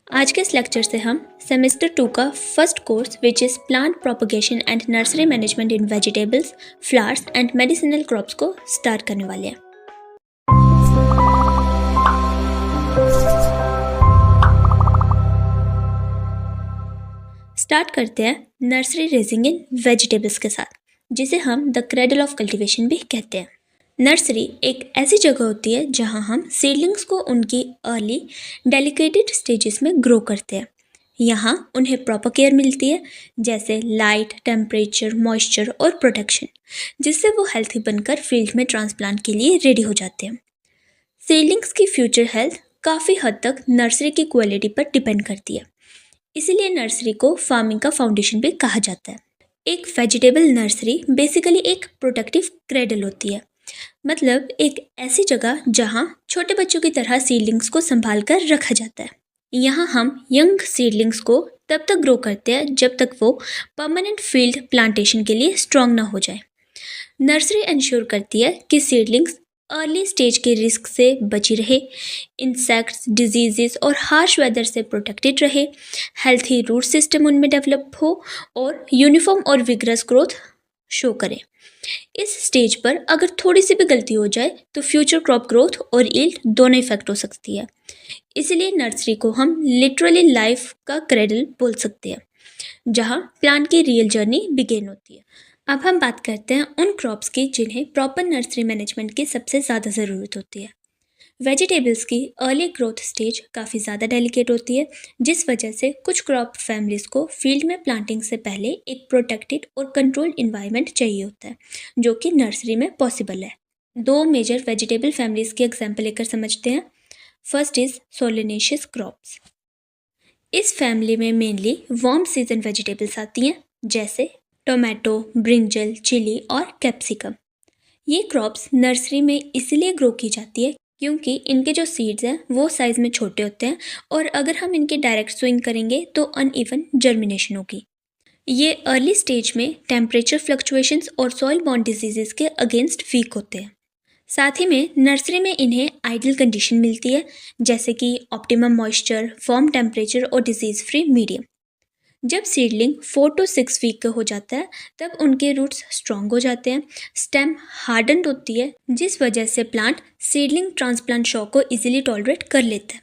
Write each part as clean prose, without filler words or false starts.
आज के इस लेक्चर से हम सेमेस्टर 2 का first course which is plant propagation and nursery management in vegetables, flowers and medicinal crops को स्टार्ट करने वाले हैं। स्टार्ट करते हैं नर्सरी रेजिंग इन वेजिटेबल्स के साथ, जिसे हम द क्रेडल ऑफ कल्टीवेशन भी कहते हैं। नर्सरी एक ऐसी जगह होती है जहां हम सीडलिंग्स को उनकी अर्ली डेलिकेटेड स्टेजेस में ग्रो करते हैं। यहाँ उन्हें प्रॉपर केयर मिलती है, जैसे लाइट, टेम्परेचर, मॉइस्चर और प्रोटेक्शन, जिससे वो हेल्थी बनकर फील्ड में ट्रांसप्लांट के लिए रेडी हो जाते हैं। सीडलिंग्स की फ्यूचर हेल्थ काफ़ी हद तक नर्सरी की क्वालिटी पर डिपेंड करती है, इसीलिए नर्सरी को फार्मिंग का फाउंडेशन भी कहा जाता है। एक वेजिटेबल नर्सरी बेसिकली एक प्रोटेक्टिव क्रेडल होती है, मतलब एक ऐसी जगह जहां छोटे बच्चों की तरह सीडलिंग्स को संभाल कर रखा जाता है। यहाँ हम यंग सीडलिंग्स को तब तक ग्रो करते हैं जब तक वो परमानेंट फील्ड प्लांटेशन के लिए स्ट्रॉन्ग ना हो जाए। नर्सरी इंश्योर करती है कि सीडलिंग्स अर्ली स्टेज के रिस्क से बची रहे, इंसेक्ट्स, डिजीजेस और हार्श वेदर से प्रोटेक्टेड रहे, हेल्थी रूट सिस्टम उनमें डेवलप हो और यूनिफॉर्म और विग्रस ग्रोथ शो करे। इस स्टेज पर अगर थोड़ी सी भी गलती हो जाए तो फ्यूचर क्रॉप ग्रोथ और यील्ड दोनों इफेक्ट हो सकती है। इसलिए नर्सरी को हम लिटरली लाइफ का क्रेडल बोल सकते हैं, जहां प्लांट की रियल जर्नी बिगेन होती है। अब हम बात करते हैं उन क्रॉप्स की जिन्हें प्रॉपर नर्सरी मैनेजमेंट की सबसे ज़्यादा ज़रूरत होती है। वेजिटेबल्स की अर्ली ग्रोथ स्टेज काफ़ी ज़्यादा डेलिकेट होती है, जिस वजह से कुछ क्रॉप फैमिलीज़ को फील्ड में प्लांटिंग से पहले एक प्रोटेक्टेड और कंट्रोल्ड इन्वायरमेंट चाहिए होता है, जो कि नर्सरी में पॉसिबल है। दो मेजर वेजिटेबल फैमिलीज़ की एग्जाम्पल लेकर समझते हैं। First is solanaceous crops. इस फैमिली में मेनली वार्म सीजन वेजिटेबल्स आती हैं, जैसे टोमेटो, ब्रिंजल, चिली और कैप्सिकम। ये क्रॉप्स नर्सरी में इसलिए ग्रो की जाती है क्योंकि इनके जो सीड्स हैं वो साइज़ में छोटे होते हैं, और अगर हम इनके डायरेक्ट स्विंग करेंगे तो अनइवन जर्मिनेशन होगी। ये अर्ली स्टेज में टेम्परेचर फ्लक्चुएशंस और सॉइल बॉर्न डिजीजेस के अगेंस्ट वीक होते हैं। साथ ही में नर्सरी में इन्हें आइडियल कंडीशन मिलती है, जैसे कि ऑप्टिमम मॉइस्चर, फॉर्म टेम्परेचर और डिजीज़ फ्री मीडियम। जब सीडलिंग 4 to 6 वीक का हो जाता है तब उनके रूट्स स्ट्रॉन्ग हो जाते हैं, स्टेम हार्डन्ड होती है, जिस वजह से प्लांट सीडलिंग ट्रांसप्लांट शॉक को इजीली टॉलरेट कर लेता है।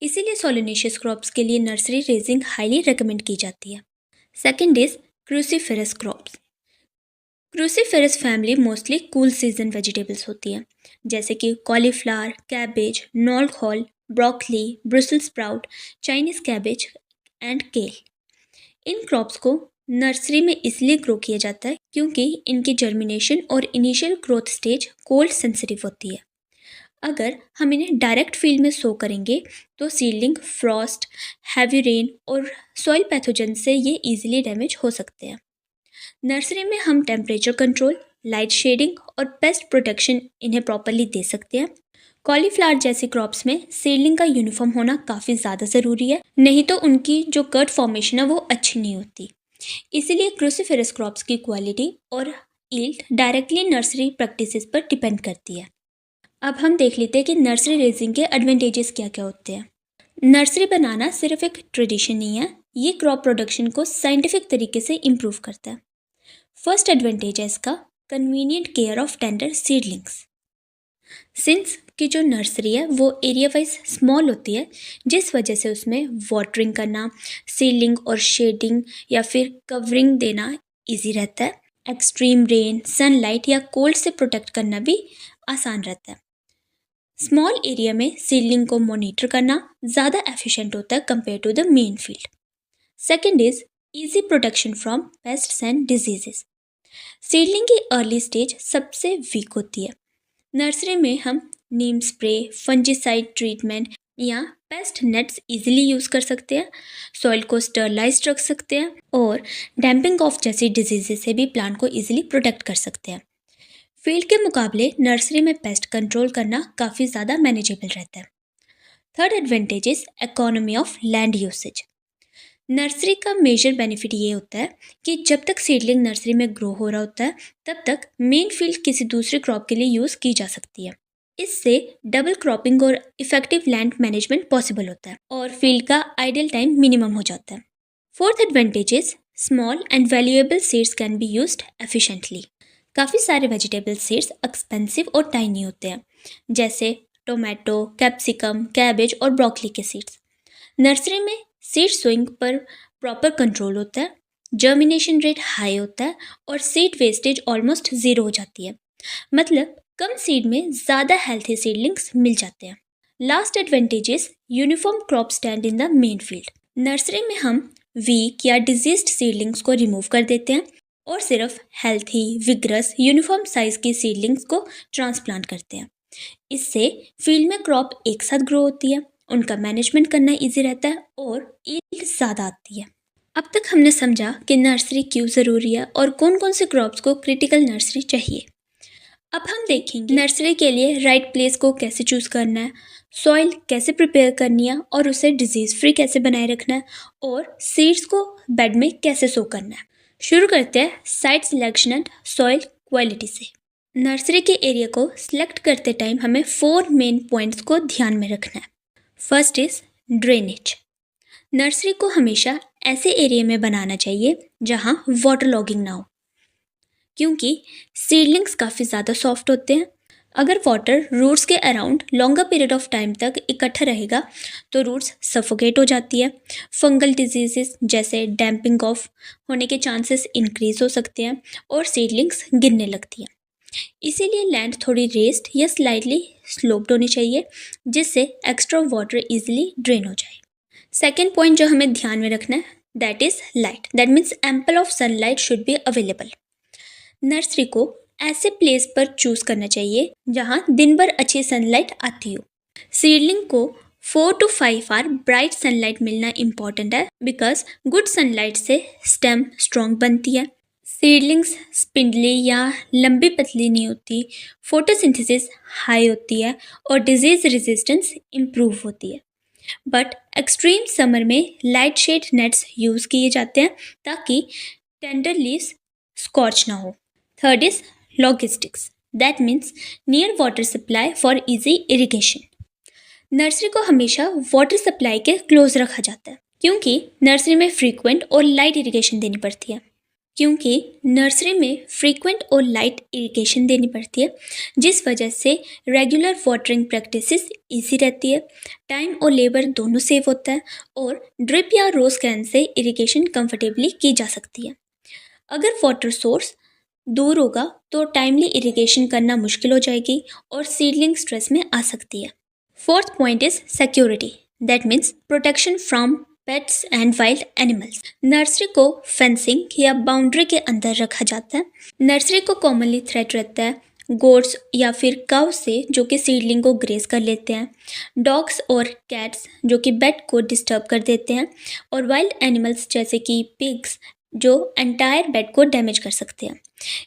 इसीलिए सोलेनेशियस क्रॉप्स के लिए नर्सरी रेजिंग हाईली रिकमेंड की जाती है। Second is cruciferous crops. Cruciferous family mostly cool season vegetables होती है, जैसे कि cauliflower, cabbage, knol khol, broccoli, brussels sprout, Chinese cabbage and kale. इन क्रॉप्स को नर्सरी में इसलिए ग्रो किया जाता है क्योंकि इनकी जर्मिनेशन और initial growth stage cold sensitive होती है। अगर हम इन्हें डायरेक्ट फील्ड में सो करेंगे तो सीडलिंग फ्रॉस्ट, हैवी रेन और सॉइल पैथोजन से ये इजीली डैमेज हो सकते हैं। नर्सरी में हम टेम्परेचर कंट्रोल, लाइट शेडिंग और पेस्ट प्रोटेक्शन इन्हें प्रॉपरली दे सकते हैं। कॉलीफ्लावर जैसी क्रॉप्स में सीडलिंग का यूनिफॉर्म होना काफ़ी ज़्यादा ज़रूरी है, नहीं तो उनकी जो कट फॉर्मेशन है वो अच्छी नहीं होती। इसीलिए क्रूसीफेरस क्रॉप्स की क्वालिटी और यील्ड डायरेक्टली नर्सरी प्रैक्टिसेस पर डिपेंड करती है। अब हम देख लेते हैं कि नर्सरी रेजिंग के एडवांटेजेस क्या क्या होते हैं। नर्सरी बनाना सिर्फ एक ट्रेडिशन नहीं है, ये क्रॉप प्रोडक्शन को साइंटिफिक तरीके से इम्प्रूव करता है। फर्स्ट एडवांटेज है इसका convenient care of tender seedlings. Since की जो नर्सरी है वो एरिया वाइज स्मॉल होती है, जिस वजह से उसमें वाटरिंग करना, सीलिंग और शेडिंग या फिर कवरिंग देना इजी रहता है। एक्सट्रीम रेन, सनलाइट या कोल्ड से प्रोटेक्ट करना भी आसान रहता है। स्मॉल एरिया में सीलिंग को मॉनिटर करना ज़्यादा एफिशिएंट होता है compare to the main field. Second is easy protection from pests and diseases. Seedling की अर्ली स्टेज सबसे वीक होती है। नर्सरी में हम नीम स्प्रे, फंजीसाइड ट्रीटमेंट या पेस्ट नेट्स इजीली यूज़ कर सकते हैं, सॉइल को स्टरलाइज्ड रख सकते हैं और डैम्पिंग ऑफ जैसी डिजीजेस से भी प्लांट को इजीली प्रोटेक्ट कर सकते हैं। फील्ड के मुकाबले नर्सरी में पेस्ट कंट्रोल करना काफ़ी ज़्यादा मैनेजेबल रहता है। Third advantage is economy of land usage. Nursery का मेजर बेनिफिट ये होता है कि जब तक सीडलिंग नर्सरी में ग्रो हो रहा होता है तब तक मेन फील्ड किसी दूसरे क्रॉप के लिए यूज़ की जा सकती है। इससे डबल क्रॉपिंग और इफेक्टिव लैंड मैनेजमेंट पॉसिबल होता है और फील्ड का आइडल टाइम मिनिमम हो जाता है। Fourth advantage is small and valuable seeds can be used efficiently. काफ़ी सारे वेजिटेबल सीड्स एक्सपेंसिव और टाइनी होते हैं, जैसे टोमेटो, कैप्सिकम, कैबेज और ब्रोकली के सीड्स। नर्सरी में सीड सोइंग पर प्रॉपर कंट्रोल होता है, जर्मिनेशन रेट हाई होता है और सीड वेस्टेज ऑलमोस्ट ज़ीरो हो जाती है। मतलब कम सीड में ज़्यादा हेल्थी सीडलिंग्स मिल जाते हैं। Last advantage is uniform crop stand in the main field. Nursery में हम वीक या डिजीज्ड सीडलिंग्स को रिमूव कर देते हैं और सिर्फ हेल्थी, विग्रस, यूनिफॉर्म साइज की सीडलिंग्स को ट्रांसप्लांट करते हैं। इससे फील्ड में क्रॉप एक साथ ग्रो होती है, उनका मैनेजमेंट करना इजी रहता है और यील्ड ज़्यादा आती है। अब तक हमने समझा कि नर्सरी क्यों ज़रूरी है और कौन कौन से क्रॉप्स को क्रिटिकल नर्सरी चाहिए। अब हम देखेंगे नर्सरी के लिए राइट प्लेस को कैसे चूज़ करना है, सॉइल कैसे प्रिपेयर करनी है और उसे डिजीज़ फ्री कैसे बनाए रखना है और सीड्स को बेड में कैसे सो करना है। शुरू करते हैं site selection and soil quality से। नर्सरी के एरिया को सिलेक्ट करते टाइम हमें 4 मेन पॉइंट्स को ध्यान में रखना है। First is drainage. नर्सरी को हमेशा ऐसे एरिया में बनाना चाहिए जहाँ वाटर लॉगिंग ना हो, क्योंकि सीडलिंग्स काफ़ी ज़्यादा सॉफ्ट होते हैं। अगर वाटर रूट्स के around longer period of time तक इकट्ठा रहेगा तो रूट्स सफोकेट हो जाती है। फंगल डिजीजेस जैसे डैम्पिंग ऑफ होने के चांसेस इंक्रीज हो सकते हैं और सीडलिंग्स गिरने लगती हैं। इसीलिए लैंड थोड़ी रेस्ड या स्लाइटली स्लोप्ड होनी चाहिए, जिससे एक्स्ट्रा वाटर इजीली ड्रेन हो जाए। सेकेंड पॉइंट जो हमें ध्यान में रखना है that is light. That means ample of sunlight should be available. Nursery को ऐसे प्लेस पर चूज करना चाहिए जहां दिन भर अच्छी सनलाइट आती हो। सीडलिंग को 4 to 5 आवर ब्राइट सनलाइट मिलना इंपॉर्टेंट है, बिकॉज गुड सनलाइट से स्टेम स्ट्रॉन्ग बनती है। सीडलिंग्स स्पिंडली या लंबी पतली नहीं होती, फोटोसिंथेसिस हाई होती है और डिजीज रेजिस्टेंस इम्प्रूव होती है। बट एक्सट्रीम समर में लाइट शेड नेट्स यूज़ किए जाते हैं ताकि टेंडर लीव्स स्कॉच ना हो। Third is logistics. That means near water supply for easy irrigation. Nursery को हमेशा वाटर सप्लाई के क्लोज रखा जाता है, क्योंकि नर्सरी में फ्रीक्वेंट और लाइट इरिगेशन देनी पड़ती है। जिस वजह से रेगुलर वाटरिंग प्रैक्टिसेस इजी रहती है, टाइम और लेबर दोनों सेव होता है और ड्रिप या रोज कैन से इरिगेशन कंफर्टेबली की जा सकती है। अगर वाटर सोर्स दूर होगा तो टाइमली इरिगेशन करना मुश्किल हो जाएगी और सीडलिंग स्ट्रेस में आ सकती है। Fourth point is security. That means protection from pets and wild animals. Nursery को फेंसिंग या बाउंड्री के अंदर रखा जाता है। नर्सरी को कॉमनली थ्रेट रहता है गोट्स या फिर काउ से, जो कि सीडलिंग को ग्रेस कर लेते हैं, डॉग्स और कैट्स जो कि बेड को डिस्टर्ब कर देते हैं, और वाइल्ड एनिमल्स जैसे कि पिग्स जो एंटायर बेड को डैमेज कर सकते हैं।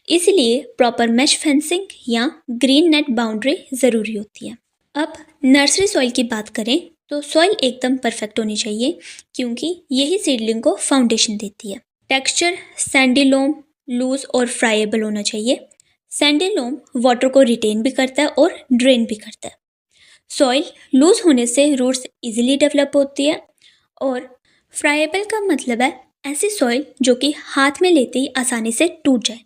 इसलिए प्रॉपर मैश फेंसिंग या ग्रीन नेट बाउंड्री ज़रूरी होती है। अब नर्सरी सॉइल की बात करें तो सॉइल एकदम परफेक्ट होनी चाहिए, क्योंकि यही सीडलिंग को फाउंडेशन देती है। टेक्सचर सैंडी लोम, लूज और फ्राइएबल होना चाहिए। सैंडी लोम वाटर को रिटेन भी करता है और ड्रेन भी करता है। सॉइल लूज होने से रूट्स इजीली डेवलप होती है, और फ्राइएबल का मतलब है ऐसी सॉइल जो कि हाथ में लेते ही आसानी से टूट जाए।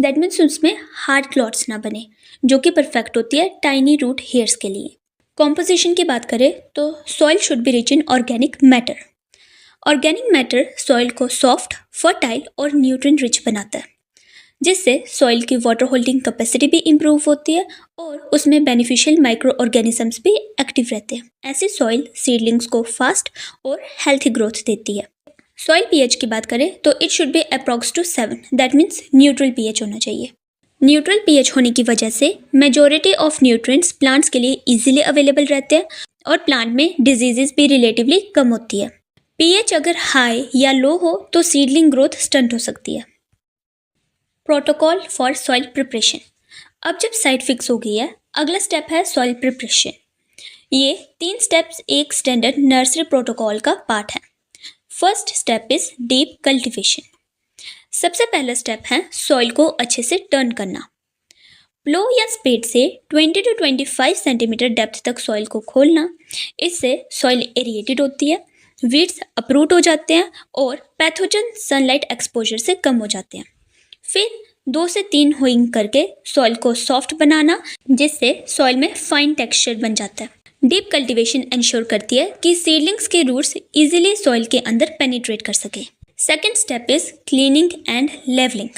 दैट मीन्स उसमें हार्ड क्लॉट्स ना बने, जो कि परफेक्ट होती है टाइनी रूट हेयर्स के लिए। कॉम्पोजिशन की बात करें तो soil should be rich in organic matter. Organic matter soil को सॉफ्ट, फर्टाइल और न्यूट्रिएंट रिच बनाता है, जिससे सॉइल की वाटर होल्डिंग कैपेसिटी भी इम्प्रूव होती है और उसमें बेनिफिशियल माइक्रो ऑर्गेनिजम्स भी एक्टिव रहते हैं। ऐसी सॉइल सीडलिंग्स को फास्ट और हेल्थी ग्रोथ देती है। सॉइल पीएच की बात करें तो it should be approx to 7। That means neutral pH होना चाहिए। न्यूट्रल पीएच होने की वजह से मेजॉरिटी ऑफ न्यूट्रिएंट्स प्लांट्स के लिए इजीली अवेलेबल रहते हैं और प्लांट में डिजीजेस भी रिलेटिवली कम होती है। पीएच अगर हाई या लो हो तो सीडलिंग ग्रोथ स्टंट हो सकती है। Protocol for soil preparation. अब जब साइट फिक्स हो गई है, अगला स्टेप है सॉइल प्रिपरेशन। ये 3 स्टेप्स एक स्टैंडर्ड नर्सरी प्रोटोकॉल का पार्ट है। First step is deep cultivation. सबसे पहला स्टेप है सॉइल को अच्छे से टर्न करना। प्लो या स्पेड से 20 to 25 सेंटीमीटर डेप्थ तक सॉइल को खोलना, इससे सॉइल एरिएटेड होती है, वीड्स अपरूट हो जाते हैं और पैथोजन सनलाइट एक्सपोजर से कम हो जाते हैं। फिर 2 से 3 होइंग करके सॉइल को सॉफ्ट बनाना, जिससे सॉइल में फाइन टेक्सचर बन जाता है। डीप कल्टीवेशन इंश्योर करती है कि सीडलिंग्स के रूट्स इजीली सॉइल के अंदर पेनिट्रेट कर सके। Second step is cleaning and levelling.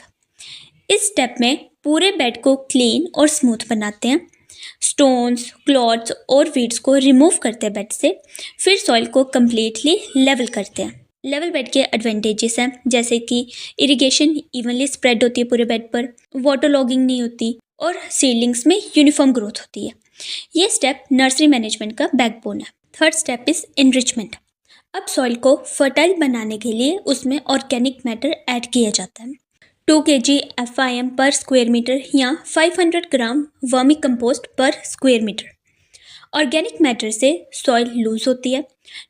इस स्टेप में पूरे बेड को क्लीन और स्मूथ बनाते हैं, स्टोन्स, क्लॉड्स और वीड्स को रिमूव करते हैं बेड से, फिर सॉइल को कम्प्लीटली लेवल करते हैं। लेवल बेड के एडवांटेजेस हैं, जैसे कि इरिगेशन इवनली स्प्रेड होती है पूरे बेड पर, वाटर लॉगिंग नहीं होती और सीडलिंग्स में यूनिफॉर्म ग्रोथ होती है। ये स्टेप नर्सरी मैनेजमेंट का बैकबोन है। Third step is enrichment. अब सॉइल को फर्टाइल बनाने के लिए उसमें ऑर्गेनिक मैटर ऐड किया जाता है। 2 kg FIM पर स्क्वायर मीटर या 500 ग्राम वर्मी कंपोस्ट पर स्क्वायर मीटर। ऑर्गेनिक मैटर से सॉइल लूज होती है,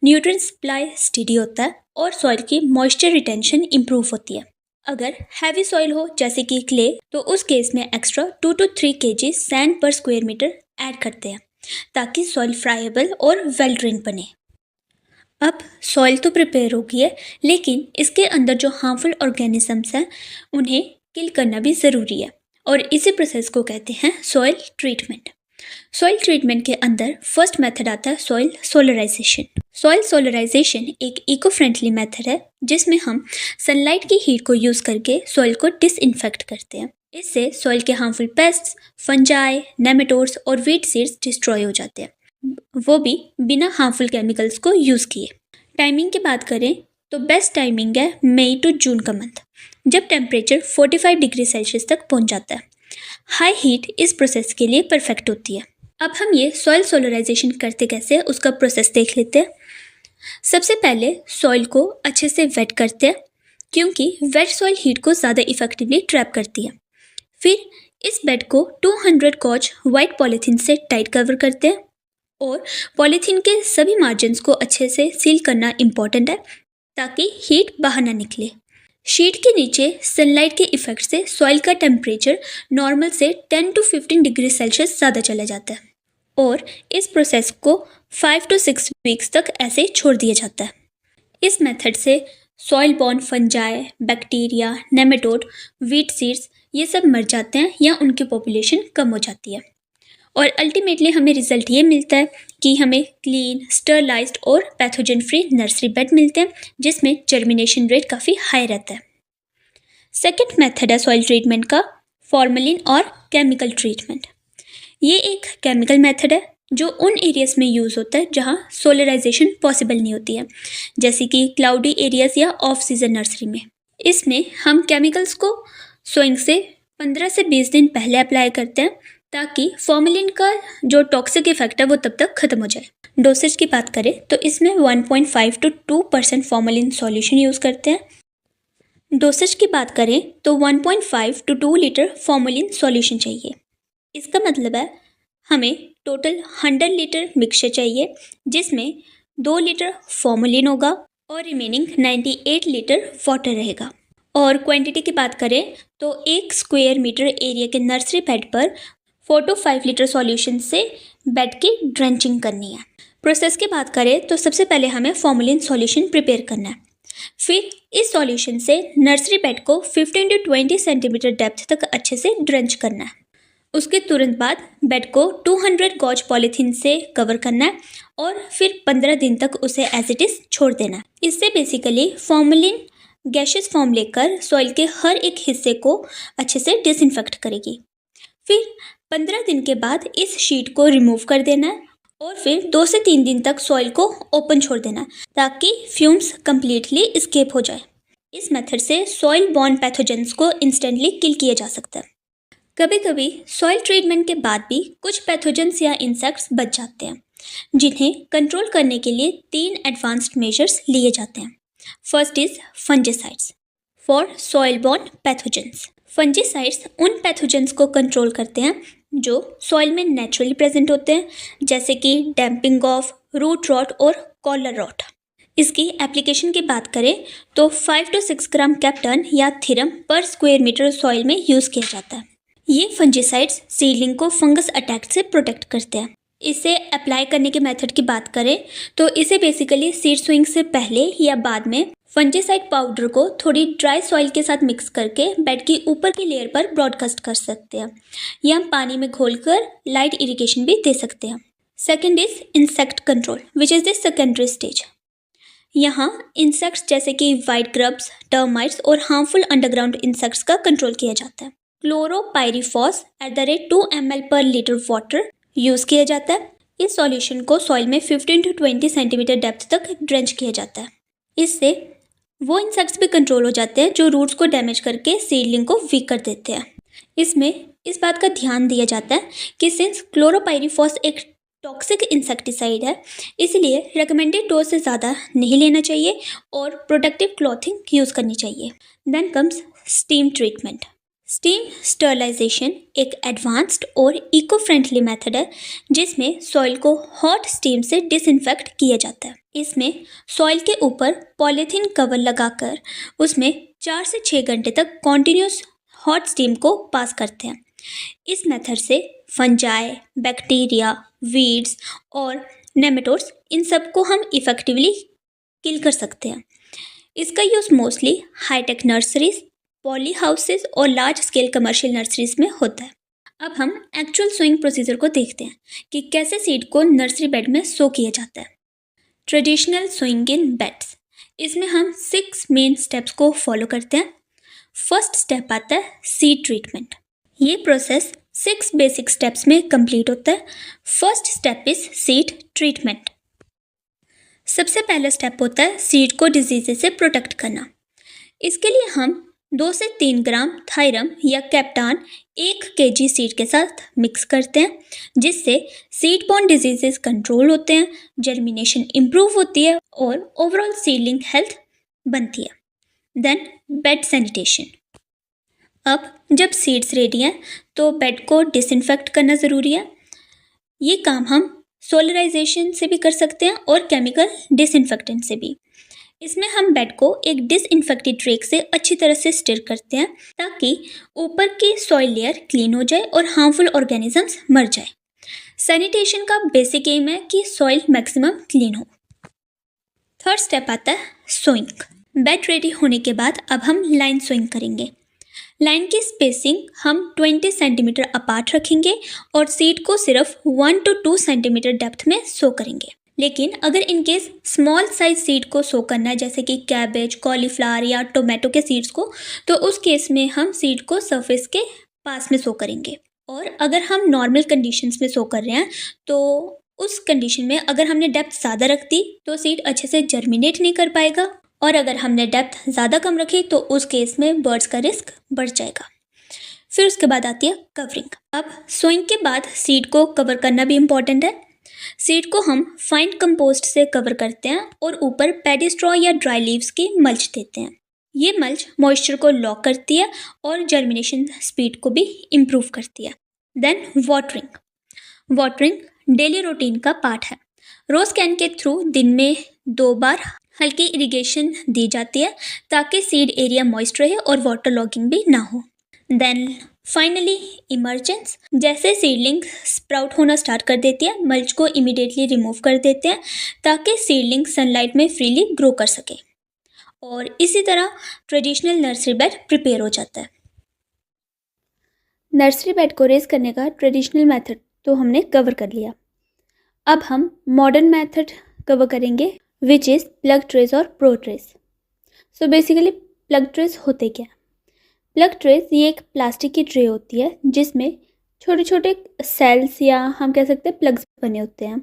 न्यूट्रिएंट सप्लाई स्टेडी होता है और सॉइल की मॉइस्चर रिटेंशन इंप्रूव होती है। अगर हैवी सॉइल हो जैसे कि क्ले, तो उस केस में एक्स्ट्रा 2 to 3 kg सैंड पर स्क्वायर मीटर ऐड करते हैं ताकि सॉइल फ्राइएबल और वेल ड्रेन बने। अब सॉइल तो प्रिपेयर हो गई है, लेकिन इसके अंदर जो हार्मफुल ऑर्गेनिजम्स हैं उन्हें किल करना भी ज़रूरी है और इसी प्रोसेस को कहते हैं सॉइल ट्रीटमेंट। सॉइल ट्रीटमेंट के अंदर फर्स्ट मेथड आता है सॉइल सोलराइजेशन। सॉइल सोलराइजेशन एक इको फ्रेंडली मेथड है जिसमें हम सनलाइट की हीट को यूज़ करके सॉइल को डिसइंफेक्ट करते हैं। इससे सॉइल के हार्मफुल पेस्ट्स, फंजाई, नेमेटोड्स और वीड सीड्स डिस्ट्रॉय हो जाते हैं, वो भी बिना हार्मफुल केमिकल्स को यूज़ किए। टाइमिंग की बात करें तो बेस्ट टाइमिंग है मई टू जून का मंथ, जब टेम्परेचर 45 डिग्री सेल्सियस तक पहुंच जाता है। हाई हीट इस प्रोसेस के लिए परफेक्ट होती है। अब हम ये सॉइल सोलराइजेशन करते कैसे उसका प्रोसेस देख लेते हैं। सबसे पहले सॉइल को अच्छे से वेट करते हैं, क्योंकि वेट सॉइल हीट को ज़्यादा इफेक्टिवली ट्रैप करती है। फिर इस बेड को 200 गॉज वाइट पॉलीथीन से टाइट कवर करते हैं और पॉलीथीन के सभी मार्जिन्स को अच्छे से सील करना इम्पॉर्टेंट है ताकि हीट बाहर ना निकले। शीट के नीचे सनलाइट के इफेक्ट से सॉइल का टेम्परेचर नॉर्मल से 10 to 15 डिग्री सेल्सियस ज़्यादा चला जाता है और इस प्रोसेस को 5 to 6 वीक्स तक ऐसे ही छोड़ दिया जाता है। इस मेथड से soil born fungi, bacteria, nematode, weed seeds ये सब मर जाते हैं या उनकी पॉपुलेशन कम हो जाती है और अल्टीमेटली हमें रिजल्ट ये मिलता है कि हमें क्लीन, स्टरलाइज्ड और पैथोजन फ्री नर्सरी बेड मिलते हैं जिसमें जर्मिनेशन रेट काफ़ी हाई रहता है। सेकेंड मेथड है सॉइल ट्रीटमेंट का फॉर्मेलिन और केमिकल ट्रीटमेंट। ये एक केमिकल मेथड है जो उन एरियाज में यूज़ होता है जहाँ सोलराइजेशन पॉसिबल नहीं होती है, जैसे कि क्लाउडी एरियाज या ऑफ सीजन नर्सरी में। इसमें हम केमिकल्स को सोइंग से 15 से 20 दिन पहले अप्लाई करते हैं ताकि फॉर्मेलिन का जो टॉक्सिक इफेक्ट है वो तब तक खत्म हो जाए। डोसेज की बात करें तो इसमें 1.5 to 2% फॉर्मेलिन सॉल्यूशन यूज़ करते हैं। डोसेज की बात करें तो 1.5 to 2 लीटर फॉर्मेलिन सॉल्यूशन चाहिए। इसका मतलब है हमें टोटल 100 लीटर मिक्सचर चाहिए जिसमें 2 लीटर फॉर्मेलिन होगा और रिमेनिंग 98 लीटर वाटर रहेगा। और क्वांटिटी की बात करें तो 1 स्क्वायर मीटर एरिया के नर्सरी बेड पर 4 to 5 लीटर सॉल्यूशन से बेड की ड्रेंचिंग करनी है। प्रोसेस की बात करें तो सबसे पहले हमें फॉर्मेलिन सॉल्यूशन प्रिपेयर करना है। फिर इस सॉल्यूशन से नर्सरी बेड को 15 to 20 सेंटीमीटर डेप्थ तक अच्छे से ड्रेंच करना है। उसके तुरंत बाद बेड को 200 गॉज पॉलीथीन से कवर करना है और फिर 15 दिन तक उसे एज इट इज़ छोड़ देना है। इससे बेसिकली फॉर्मेलिन गैशियस फॉर्म लेकर सॉइल के हर एक हिस्से को अच्छे से डिसइंफेक्ट करेगी। फिर 15 दिन के बाद इस शीट को रिमूव कर देना है और फिर 2 से 3 दिन तक सॉइल को ओपन छोड़ देना है ताकि फ्यूम्स कम्प्लीटली एस्केप हो जाए। इस मेथड से सॉइल बॉर्न पैथोजेंस को इंस्टेंटली किल किया जा सकता है। कभी कभी सॉइल ट्रीटमेंट के बाद भी कुछ पैथोजेंस या इंसेक्ट्स बच जाते हैं, जिन्हें कंट्रोल करने के लिए 3 एडवांस्ड मेजर्स लिए जाते हैं। First is fungicides for soil born pathogens. Fungicides उन पैथोजेंस को कंट्रोल करते हैं जो सॉइल में नेचुरली प्रेजेंट होते हैं, जैसे कि डैम्पिंग ऑफ, रूट रॉट और कॉलर रॉट। इसकी एप्लीकेशन की बात करें तो 5 to 6 ग्राम कैप्टन या थीरम पर स्क्वायर मीटर सॉइल में यूज़ किया जाता है। ये फंजीसाइड्स सीडलिंग को फंगस अटैक से प्रोटेक्ट करते हैं। इसे अप्लाई करने के मेथड की बात करें तो इसे बेसिकली सीड सोइंग से पहले या बाद में फंजीसाइड पाउडर को थोड़ी ड्राई सॉइल के साथ मिक्स करके बेड की ऊपर की लेयर पर ब्रॉडकास्ट कर सकते हैं, या हम पानी में घोलकर लाइट इरिगेशन भी दे सकते हैं। Second is insect control which is the secondary stage. यहाँ इंसेक्ट्स जैसे कि वाइट ग्रब्स, टर्माइट्स और हार्मफुल अंडरग्राउंड इंसेक्ट्स का कंट्रोल किया जाता है। क्लोरोपाइरीफॉस @2 ml पर लीटर वाटर यूज़ किया जाता है। इस सॉल्यूशन को सॉइल में 15 to 20 सेंटीमीटर डेप्थ तक ड्रेंच किया जाता है। इससे वो इंसेक्ट्स भी कंट्रोल हो जाते हैं जो रूट्स को डैमेज करके सीडलिंग को वीक कर देते हैं। इसमें इस बात का ध्यान दिया जाता है कि सिंस क्लोरोपाइरीफॉस एक टॉक्सिक इंसेक्टिसाइड है, इसलिए रिकमेंडेड डोज से ज़्यादा नहीं लेना चाहिए और प्रोटेक्टिव क्लॉथिंग यूज़ करनी चाहिए। Then comes steam treatment. Steam sterilization एक एडवांस्ड और इको फ्रेंडली मेथड है जिसमें सॉइल को हॉट स्टीम से डिसइंफेक्ट किया जाता है। इसमें सॉइल के ऊपर पॉलीथीन कवर लगाकर उसमें 4 से 6 घंटे तक कॉन्टिन्यूस हॉट स्टीम को पास करते हैं। इस मेथड से फंजाई, बैक्टीरिया, वीड्स और नेमेटोड्स इन सबको हम इफ़ेक्टिवली किल कर सकते हैं। इसका use mostly high tech nurseries, poly houses और लार्ज स्केल कमर्शियल नर्सरीज में होता है। अब हम एक्चुअल सोइंग प्रोसीजर को देखते हैं कि कैसे सीड को नर्सरी बेड में सो किया जाता है। ट्रेडिशनल सोइंग इन बेड्स, इसमें हम 6 मेन स्टेप्स को फॉलो करते हैं। फर्स्ट स्टेप आता है सीड ट्रीटमेंट। ये प्रोसेस 6 बेसिक स्टेप्स में कंप्लीट होता है। First step is seed treatment. सबसे पहला स्टेप होता है सीड को डिजीज से प्रोटेक्ट करना। इसके लिए हम 2 से 3 ग्राम थायरम या कैप्टान 1 kg सीड के साथ मिक्स करते हैं, जिससे सीड बॉर्न डिजीजेस कंट्रोल होते हैं, जर्मिनेशन इम्प्रूव होती है और ओवरऑल सीडलिंग हेल्थ बनती है। Then bed sanitation. अब जब सीड्स रेडी हैं तो बेड को डिसइंफेक्ट करना ज़रूरी है। ये काम हम सोलराइजेशन से भी कर सकते हैं और केमिकल डिसइंफेक्टेंट से भी। इसमें हम बेड को एक डिसइंफेक्टेड रेक से अच्छी तरह से स्टिर करते हैं ताकि ऊपर की सॉइल लेयर क्लीन हो जाए और हार्मफुल ऑर्गेनिजम्स मर जाए। सैनिटेशन का बेसिक एम है कि सॉइल मैक्सिमम क्लीन हो। थर्ड स्टेप आता है सोइंग। बेड रेडी होने के बाद अब हम लाइन सोइंग करेंगे। लाइन की स्पेसिंग हम 20 सेंटीमीटर अपार्ट रखेंगे और सीड को सिर्फ 1 to 2 सेंटीमीटर डेप्थ में सो करेंगे। लेकिन अगर इनकेस स्मॉल साइज सीड को सो करना है, जैसे कि कैबेज, कॉलीफ्लावर या टोमेटो के सीड्स को, तो उस केस में हम सीड को सरफेस के पास में सो करेंगे। और अगर हम नॉर्मल कंडीशंस में सो कर रहे हैं तो उस कंडीशन में अगर हमने डेप्थ ज़्यादा रख दी तो सीड अच्छे से जर्मिनेट नहीं कर पाएगा, और अगर हमने डेप्थ ज़्यादा कम रखी तो उस केस में बर्ड्स का रिस्क बढ़ जाएगा। फिर उसके बाद आती है कवरिंग। अब सोइंग के बाद सीड को कवर करना भी इम्पॉर्टेंट है। सीड को हम फाइन कंपोस्ट से कवर करते हैं और ऊपर पैडी स्ट्रॉ या ड्राई लीव्स की मल्च देते हैं। ये मल्च मॉइस्चर को लॉक करती है और जर्मिनेशन स्पीड को भी इम्प्रूव करती है। देन वाटरिंग डेली रूटीन का पार्ट है। रोज कैन के थ्रू दिन में 2 बार हल्की इरिगेशन दी जाती है ताकि सीड एरिया मॉइस्ट रहे और वाटर लॉगिंग भी ना हो। Then finally emergence. जैसे सीडलिंग स्प्राउट होना स्टार्ट कर देती है, मल्च को इमीडिएटली रिमूव कर देते हैं ताकि सीडलिंग सनलाइट में फ्रीली ग्रो कर सके, और इसी तरह ट्रेडिशनल नर्सरी बेड प्रिपेयर हो जाता है। नर्सरी बेड को रेज करने का ट्रेडिशनल मेथड तो हमने कवर कर लिया। अब हम मॉडर्न मेथड कवर करेंगे विच इज़ प्लग ट्रेस और pro trace. So basically plug trace होते क्या? प्लग ट्रेस ये एक प्लास्टिक की ट्रे होती है जिसमें छोटे छोटे सेल्स या हम कह सकते हैं प्लग्स बने होते हैं,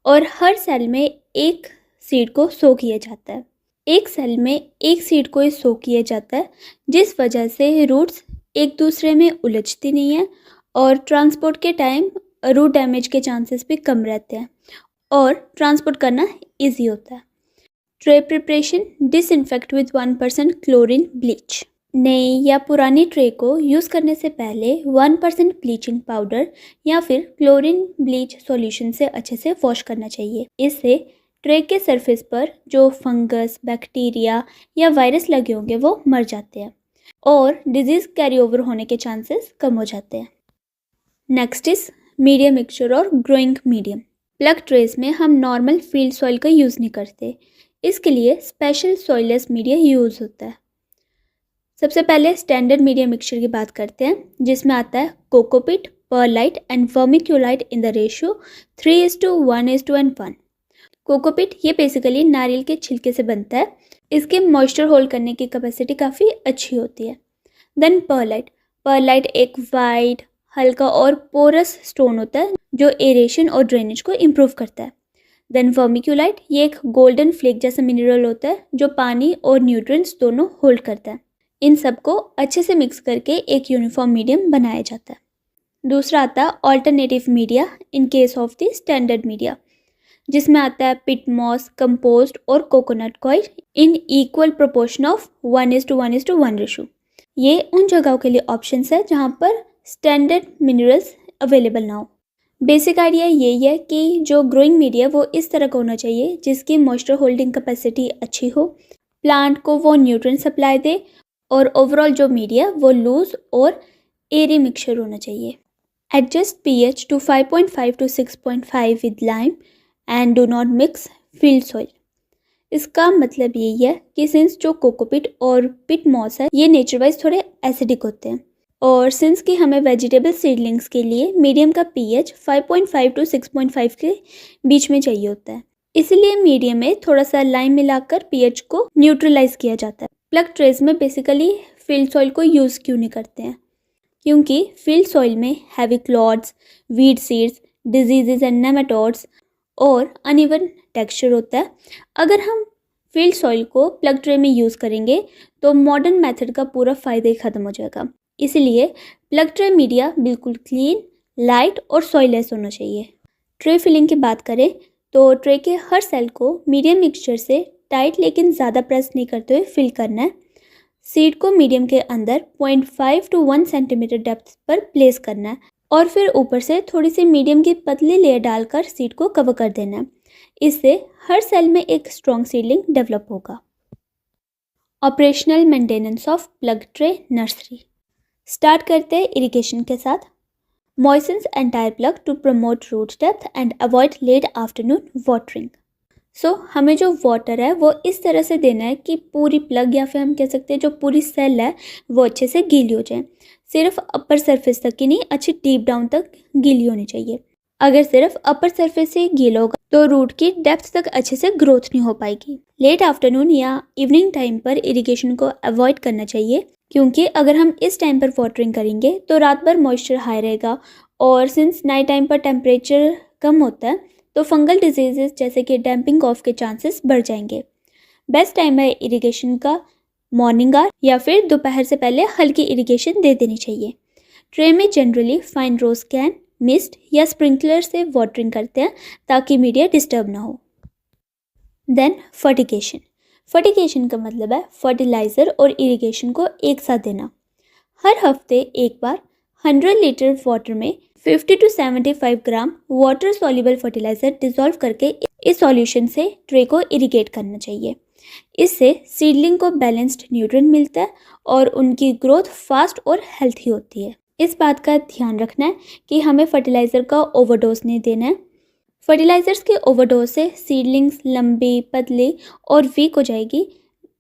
और हर सेल में एक सीड को सो किया जाता है। एक सेल में एक सीड को ही सो किया जाता है, जिस वजह से रूट्स एक दूसरे में उलझती नहीं है और ट्रांसपोर्ट के टाइम रूट डैमेज के चांसेस भी कम रहते हैं और ट्रांसपोर्ट करना इजी होता है। Tray preparation. Disinfect with 1% chlorine bleach. नई या पुरानी ट्रे को यूज़ करने से पहले 1% ब्लीचिंग पाउडर या फिर क्लोरीन ब्लीच सॉल्यूशन से अच्छे से वॉश करना चाहिए। इससे ट्रे के सरफेस पर जो फंगस, बैक्टीरिया या वायरस लगे होंगे वो मर जाते हैं। और डिजीज़ कैरी ओवर होने के चांसेस कम हो जाते हैं। नेक्स्ट इज मीडियम मिक्सचर और ग्रोइंग मीडियम। प्लग ट्रेस में हम नॉर्मल फील्ड सॉइल का यूज़ नहीं करते, इसके लिए स्पेशल सॉइललेस मीडिया यूज़ होता है। सबसे पहले स्टैंडर्ड मीडिया मिक्सचर की बात करते हैं, जिसमें आता है cocopeat, perlite and vermiculite in the ratio 3:1:1। Cocopeat ये बेसिकली नारियल के छिलके से बनता है। इसके मॉइस्चर होल्ड करने की कैपेसिटी काफ़ी अच्छी होती है। देन परलाइट एक वाइट, हल्का और पोरस स्टोन होता है जो एरेशन और ड्रेनेज को इम्प्रूव करता है। देन वर्मिक्यूलाइट ये एक गोल्डन फ्लेक जैसा मिनरल होता है जो पानी और न्यूट्रिएंट्स दोनों होल्ड करता है। इन सबको अच्छे से मिक्स करके एक यूनिफॉर्म मीडियम बनाया जाता है। दूसरा आता है alternative media in case of the standard media, जिसमें आता है पिट मॉस, कंपोस्ट और coconut coil in equal proportion of 1:1:1 ratio. ये उन जगहों के लिए ऑप्शंस है जहाँ पर स्टैंडर्ड मिनरल्स अवेलेबल ना हो। बेसिक आइडिया यही है कि जो ग्रोइंग मीडिया वो इस तरह का होना चाहिए जिसकी मॉइस्चर होल्डिंग कैपेसिटी अच्छी हो, प्लांट को वो न्यूट्रिएंट सप्लाई दे और ओवरऑल जो मीडिया वो लूज और एरी मिक्सचर होना चाहिए। Adjust pH to 5.5 to 6.5 with lime and do not mix field soil। इसका मतलब यही है कि सिंस जो कोकोपीट और पिट मॉस है ये नेचर वाइज थोड़े एसिडिक होते हैं, और सिंस कि हमें वेजिटेबल सीडलिंग्स के लिए मीडियम का pH 5.5 to 6.5 के बीच में चाहिए होता है, इसलिए मीडियम में थोड़ा सा लाइम मिलाकर pH को न्यूट्रलाइज किया जाता है। प्लग ट्रेस में बेसिकली फील्ड सॉइल को यूज़ क्यों नहीं करते हैं? क्योंकि फील्ड सॉइल में heavy clods, weed seeds, diseases and nematodes और अनइवन टेक्सचर होता है। अगर हम फील्ड सॉइल को प्लग ट्रे में यूज़ करेंगे तो मॉडर्न मेथड का पूरा फ़ायदा ही ख़त्म हो जाएगा। इसलिए प्लग ट्रे मीडिया बिल्कुल क्लीन, लाइट और सॉइललेस होना चाहिए। ट्रे फिलिंग की बात करें तो ट्रे के हर सेल को मीडियम मिक्सचर से टाइट लेकिन ज़्यादा प्रेस नहीं करते हुए फिल करना है। सीड को मीडियम के अंदर 0.5 to 1 सेंटीमीटर डेप्थ पर प्लेस करना है और फिर ऊपर से थोड़ी सी मीडियम की पतली लेयर डालकर सीड को कवर कर देना है। इससे हर सेल में एक स्ट्रॉन्ग सीडलिंग डेवलप होगा। Operational maintenance of plug tray nursery. Start करते हैं इरिगेशन के साथ। Moistures entire plug to promote root depth and avoid late afternoon watering. हमें जो वाटर है वो इस तरह से देना है कि पूरी प्लग या फिर हम कह सकते हैं जो पूरी सेल है वो अच्छे से गीली हो जाए। सिर्फ अपर सरफेस तक ही नहीं, अच्छी डीप डाउन तक गीली होनी चाहिए। अगर सिर्फ अपर सरफेस से गीला होगा तो रूट की डेप्थ तक अच्छे से ग्रोथ नहीं हो पाएगी। लेट आफ्टरनून या इवनिंग टाइम पर इरिगेशन को अवॉइड करना चाहिए, क्योंकि अगर हम इस टाइम पर वाटरिंग करेंगे तो रात भर मॉइस्चर हाई रहेगा और सिंस नाइट टाइम पर टेम्परेचर कम होता है तो फंगल डिजीजेस जैसे कि डैम्पिंग ऑफ के चांसेस बढ़ जाएंगे। बेस्ट टाइम है इरिगेशन का मॉर्निंग आवर या फिर दोपहर से पहले हल्की इरिगेशन दे देनी चाहिए। ट्रे में generally fine rose can, mist या स्प्रिंकलर से वाटरिंग करते हैं ताकि मीडिया डिस्टर्ब ना हो। देन फर्टिगेशन का मतलब है फर्टिलाइज़र और इरिगेशन को एक साथ देना। हर हफ्ते एक बार 100 लीटर वाटर में 50 to 75 gram water soluble fertiliser dissolve करके इस सॉल्यूशन से ट्रे को इरिगेट करना चाहिए। इससे सीडलिंग को बैलेंस्ड न्यूट्रिएंट मिलता है और उनकी ग्रोथ फास्ट और हेल्थी होती है। इस बात का ध्यान रखना है कि हमें फर्टिलाइज़र का ओवरडोज नहीं देना है। फर्टिलाइज़र्स के ओवरडोज से सीडलिंग्स लंबी, पतली और वीक हो जाएगी,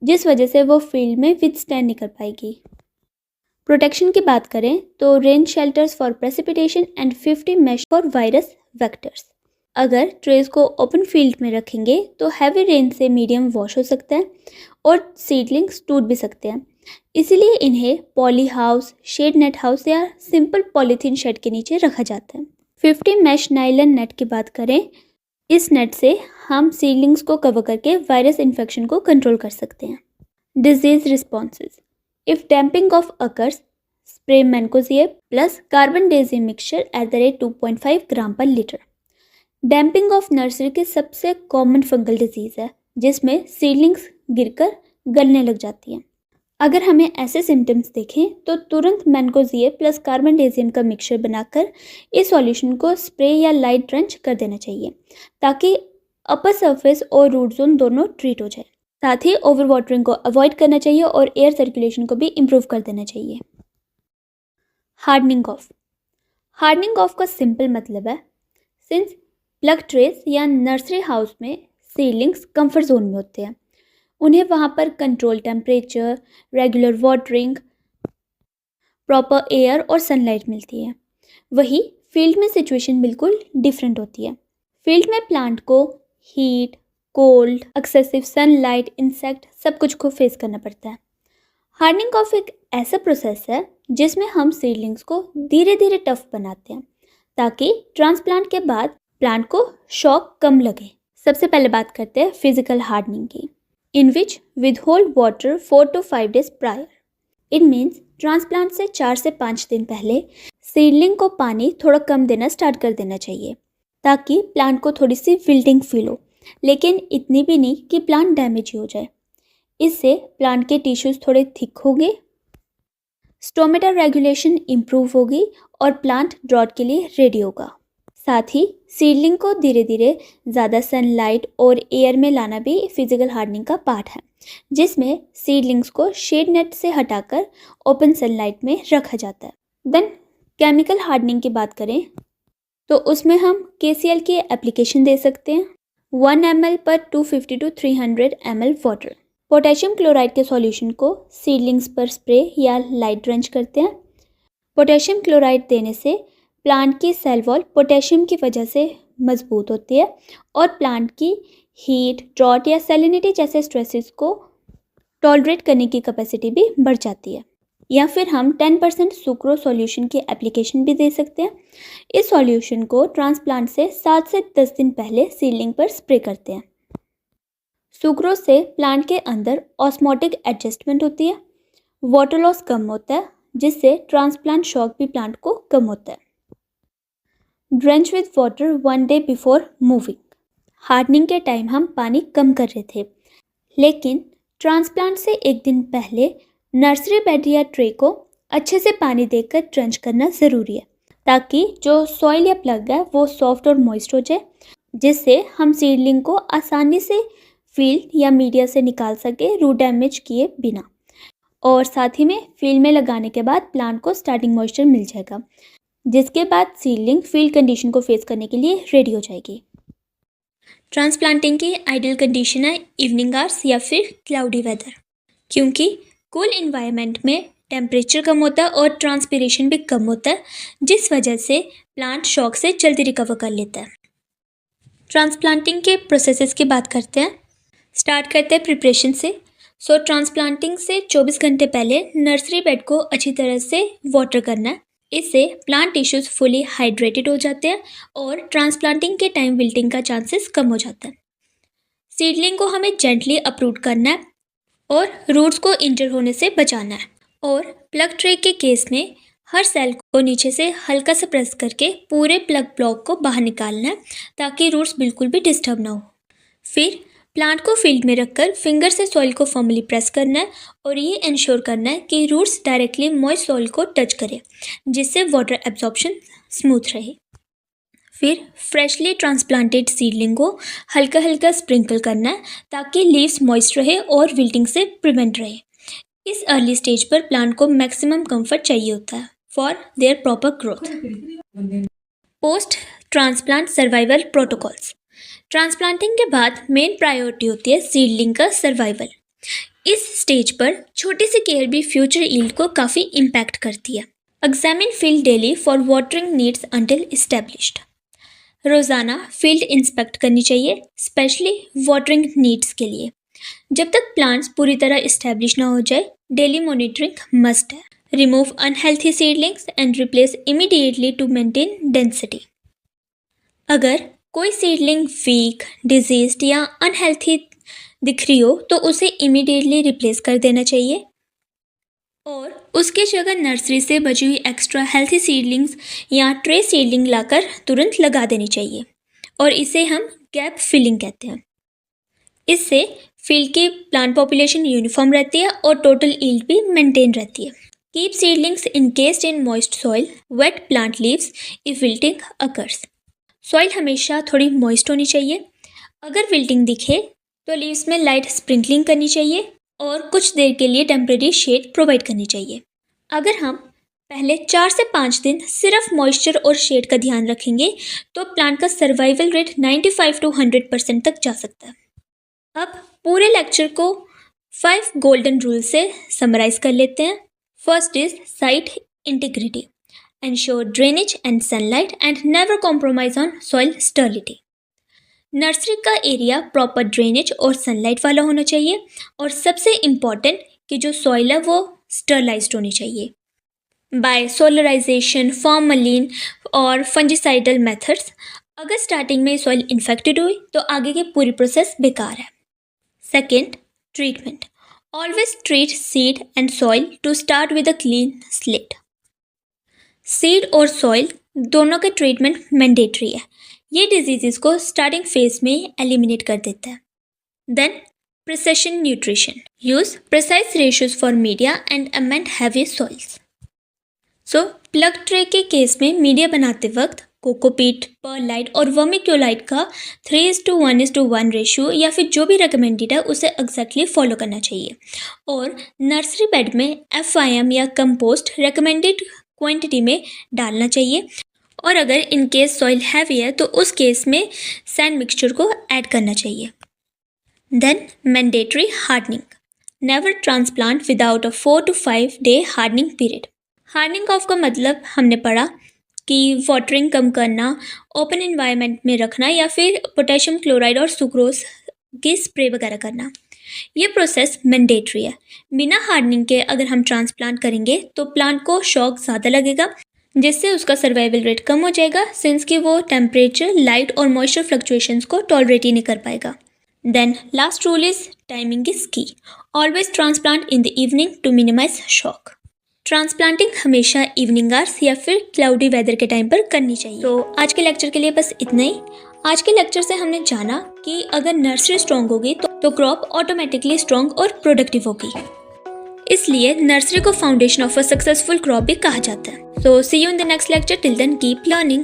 जिस वजह से वो फील्ड में विथस्टैंड नहीं कर पाएगी। प्रोटेक्शन की बात करें तो rain shelters for precipitation and 50 mesh for virus vectors. अगर ट्रेस को ओपन फील्ड में रखेंगे तो हैवी रेन से मीडियम वॉश हो सकता है और सीडलिंग्स टूट भी सकते हैं, इसीलिए इन्हें poly house, shade net house या सिंपल पॉलीथीन शेड के नीचे रखा जाता है। 50 मैश नाइलन नेट की बात करें, इस नेट से हम सीडलिंग्स को कवर करके वायरस इन्फेक्शन को कंट्रोल कर सकते हैं। Disease responses. If damping of occurs, spray mancozeb plus carbendazim mixture at the rate 2.5 ग्राम पर लीटर। डैम्पिंग ऑफ नर्सरी की सबसे कॉमन फंगल डिजीज़ है जिसमें सीडलिंग्स गिरकर गलने लग जाती हैं। अगर हमें ऐसे सिम्टम्स देखें तो तुरंत मैनकोजिएब प्लस कार्बनडेजियम का मिक्सचर बनाकर इस सॉल्यूशन को स्प्रे या लाइट ड्रेंच कर देना चाहिए ताकि अपर सरफेस और रूट जोन दोनों ट्रीट हो जाए। साथ ही ओवर वाटरिंग को अवॉइड करना चाहिए और एयर सर्कुलेशन को भी इम्प्रूव कर देना चाहिए। हार्डनिंग ऑफ का सिंपल मतलब है, सिंस प्लग ट्रेस या नर्सरी हाउस में सीडलिंग्स कंफर्ट जोन में होते हैं, उन्हें वहाँ पर control temperature, regular watering, proper air और सनलाइट मिलती है। वही फील्ड में सिचुएशन बिल्कुल डिफरेंट होती है। फील्ड में प्लांट को heat, cold, excessive sunlight, insect सब कुछ को फेस करना पड़ता है। हार्डनिंग ऑफ एक ऐसा प्रोसेस है जिसमें हम सीडलिंग्स को धीरे धीरे टफ बनाते हैं ताकि ट्रांसप्लांट के बाद प्लांट को शॉक कम लगे। सबसे पहले बात करते हैं फिजिकल हार्डनिंग की, in which withhold water 4 to 5 days प्रायर। इट मीन्स ट्रांसप्लांट से 4 से 5 दिन पहले सीडलिंग को पानी थोड़ा कम देना स्टार्ट कर देना चाहिए ताकि प्लांट को थोड़ी सी विल्टिंग फील हो, लेकिन इतनी भी नहीं कि प्लांट डैमेज हो जाए। इससे प्लांट के टिश्यूज थोड़े थिक होंगे, स्टोमेटा रेगुलेशन इम्प्रूव होगी और प्लांट ड्रॉट के लिए रेडी होगा। साथ ही सीडलिंग को धीरे धीरे ज़्यादा सनलाइट और एयर में लाना भी फिजिकल हार्डनिंग का पार्ट है, जिसमें सीडलिंग्स को शेड नेट से हटाकर ओपन सनलाइट में रखा जाता है। देन केमिकल हार्डनिंग की बात करें तो उसमें हम KCl की एप्लीकेशन दे सकते हैं 1 ml पर 250 to 300 ml water. Potassium chloride के सॉल्यूशन को सीडलिंग्स पर स्प्रे या लाइट ड्रेंच करते हैं। पोटेशियम क्लोराइड देने से प्लांट की सेल वॉल पोटेशियम की वजह से मजबूत होती है और प्लांट की हीट, ड्रॉट या सैलिनिटी जैसे स्ट्रेसेस को टॉलरेट करने की कैपेसिटी भी बढ़ जाती है। या फिर हम 10% सुक्रोज सॉल्यूशन की एप्लीकेशन भी दे सकते हैं। इस सॉल्यूशन को ट्रांसप्लांट से 7 से 10 दिन पहले सीडलिंग पर स्प्रे करते हैं। सुक्रोज से प्लांट के अंदर ऑस्मोटिक एडजस्टमेंट होती है, वाटर लॉस कम होता है, जिससे ट्रांसप्लांट शॉक भी प्लांट को कम होता है। Drench with water 1 day before moving. Hardening के टाइम हम पानी कम कर रहे थे, लेकिन ट्रांसप्लांट से 1 दिन पहले नर्सरी बेड या ट्रे को अच्छे से पानी देकर ड्रेंच करना ज़रूरी है ताकि जो सॉइल या प्लग है वो सॉफ्ट और मॉइस्ट हो जाए, जिससे हम सीडलिंग को आसानी से फील्ड या मीडिया से निकाल सके रूट डैमेज किए बिना। और साथ ही में फील्ड में लगाने के बाद प्लांट को स्टार्टिंग मॉइस्चर मिल जाएगा, जिसके बाद सीडलिंग फील्ड कंडीशन को फेस करने के लिए रेडी हो जाएगी। ट्रांसप्लांटिंग की आइडियल कंडीशन है इवनिंग आवर्स या फिर क्लाउडी वेदर, क्योंकि कूल इन्वायरमेंट में टेम्परेचर कम होता है और ट्रांसपिरेशन भी कम होता है, जिस वजह से प्लांट शॉक से जल्दी रिकवर कर लेता है। ट्रांसप्लांटिंग के प्रोसेसेस की बात करते हैं। स्टार्ट करते हैं प्रिपरेशन से। ट्रांसप्लांटिंग से 24 घंटे पहले नर्सरी बेड को अच्छी तरह से वाटर करना है। इससे प्लांट टिश्यूज फुली हाइड्रेटेड हो जाते हैं और ट्रांसप्लांटिंग के टाइम विल्टिंग का चांसेस कम हो जाता है। सीडलिंग को हमें जेंटली अपरूट करना है और रूट्स को इंजर होने से बचाना है। और प्लग ट्रे के केस में हर सेल को नीचे से हल्का सा प्रेस करके पूरे प्लग ब्लॉक को बाहर निकालना है ताकि रूट्स बिल्कुल भी डिस्टर्ब ना हो। फिर प्लांट को फील्ड में रखकर फिंगर से सॉइल को फॉर्मली प्रेस करना है और ये इंश्योर करना है कि रूट्स डायरेक्टली मॉइस्ट सॉइल को टच करें, जिससे वाटर एब्जॉर्प्शन स्मूथ रहे। फिर फ्रेशली ट्रांसप्लांटेड सीडलिंग को हल्का हल्का स्प्रिंकल करना है ताकि लीव्स मॉइस्ट रहे और विल्टिंग से प्रिवेंट रहे। इस अर्ली स्टेज पर प्लांट को मैक्सिमम कंफर्ट चाहिए होता है for their proper growth. Post transplant survival protocols. Transplanting के बाद मेन प्रायोरिटी होती है सीडलिंग का सर्वाइवल। इस स्टेज पर छोटी सी केयर भी फ्यूचर यील्ड को काफ़ी इम्पैक्ट करती है। Examine field daily for watering needs until established. रोज़ाना फील्ड इंस्पेक्ट करनी चाहिए, स्पेशली वाटरिंग नीड्स के लिए। जब तक प्लांट्स पूरी तरह इस्टेब्लिश ना हो जाए, डेली मॉनिटरिंग मस्ट है। Remove unhealthy seedlings and replace immediately to maintain density. अगर कोई सीडलिंग वीक, डिजीज्ड या अनहेल्थी दिख रही हो तो उसे इमीडिएटली रिप्लेस कर देना चाहिए और उसकी जगह नर्सरी से बची हुई एक्स्ट्रा हेल्थी सीडलिंग्स या ट्रे सीडलिंग लाकर तुरंत लगा देनी चाहिए और इसे हम गैप फिलिंग कहते हैं। इससे फील्ड की प्लांट पॉपुलेशन यूनिफॉर्म रहती है और टोटल यील्ड भी मेंटेन रहती है। Keep seedlings encased in moist soil, wet plant leaves if wilting occurs. Soil हमेशा थोड़ी मॉइस्ट होनी चाहिए। अगर विल्टिंग दिखे तो लीव्स में लाइट स्प्रिंकलिंग करनी चाहिए और कुछ देर के लिए टेम्परेरी शेड प्रोवाइड करनी चाहिए। अगर हम पहले 4 से 5 दिन सिर्फ मॉइस्चर और शेड का ध्यान रखेंगे तो प्लांट का सर्वाइवल रेट 95 to 100% तक जा सकता है। अब पूरे लेक्चर को 5 गोल्डन रूल से समराइज कर लेते हैं। First is site integrity, ensure drainage and sunlight and never compromise on soil sterility. Nursery का एरिया प्रॉपर ड्रेनेज और सनलाइट वाला होना चाहिए और सबसे इम्पॉर्टेंट कि जो सॉइल है वो स्टरलाइज्ड होनी चाहिए बाय सोलराइजेशन, फॉर्मलिन और फंजिसाइडल मेथड्स। अगर स्टार्टिंग में सॉइल इन्फेक्टेड हुई तो आगे की पूरी प्रोसेस बेकार है। Second, treatment. Always treat seed and soil to start with a clean slate. Seed और सॉइल दोनों का ट्रीटमेंट मैंडेटरी है। ये डिजीजेस को स्टार्टिंग फेज में एलिमिनेट कर देता है। Then precision nutrition, use precise ratios for media and amend heavy soils. So plug tray के केस में मीडिया बनाते वक्त कोकोपीट, परलाइट और वर्मिक्यूलाइट का 3:1:1 रेशियो या फिर जो भी रिकमेंडेड है उसे एग्जैक्टली फॉलो करना चाहिए। और नर्सरी बेड में FIM या कंपोस्ट रिकमेंडेड क्वांटिटी में डालना चाहिए। और अगर इन केस सॉइल हैवी है तो उस केस में सैंड मिक्सचर को ऐड करना चाहिए। Then mandatory hardening, never transplant without a 4 to 5 day hardening period. Hardening off का मतलब हमने पढ़ा कि वाटरिंग कम करना, ओपन एनवायरनमेंट में रखना या फिर पोटेशियम क्लोराइड और सुक्रोज की स्प्रे वगैरह करना। ये प्रोसेस मैंडेटरी है। बिना हार्डनिंग के अगर हम ट्रांसप्लांट करेंगे तो प्लांट को शॉक ज़्यादा लगेगा जिससे उसका सर्वाइवल रेट कम हो जाएगा सिंस कि वो टेम्परेचर, लाइट और मॉइस्चर फ्लक्चुएशंस को टॉलरेट ही नहीं कर पाएगा। Then last rule is timing is key. Always transplant in the evening to minimise shock. Transplanting हमेशा इवनिंग आवर्स या फिर क्लाउडी वेदर के टाइम पर करनी चाहिए। तो आज के लेक्चर के लिए बस इतना ही। आज के लेक्चर से हमने जाना कि अगर नर्सरी स्ट्रॉन्ग होगी तो क्रॉप ऑटोमेटिकली स्ट्रॉन्ग और प्रोडक्टिव होगी। इसलिए नर्सरी को foundation of a successful crop भी कहा जाता है। So see you in the next lecture. Till then, keep learning.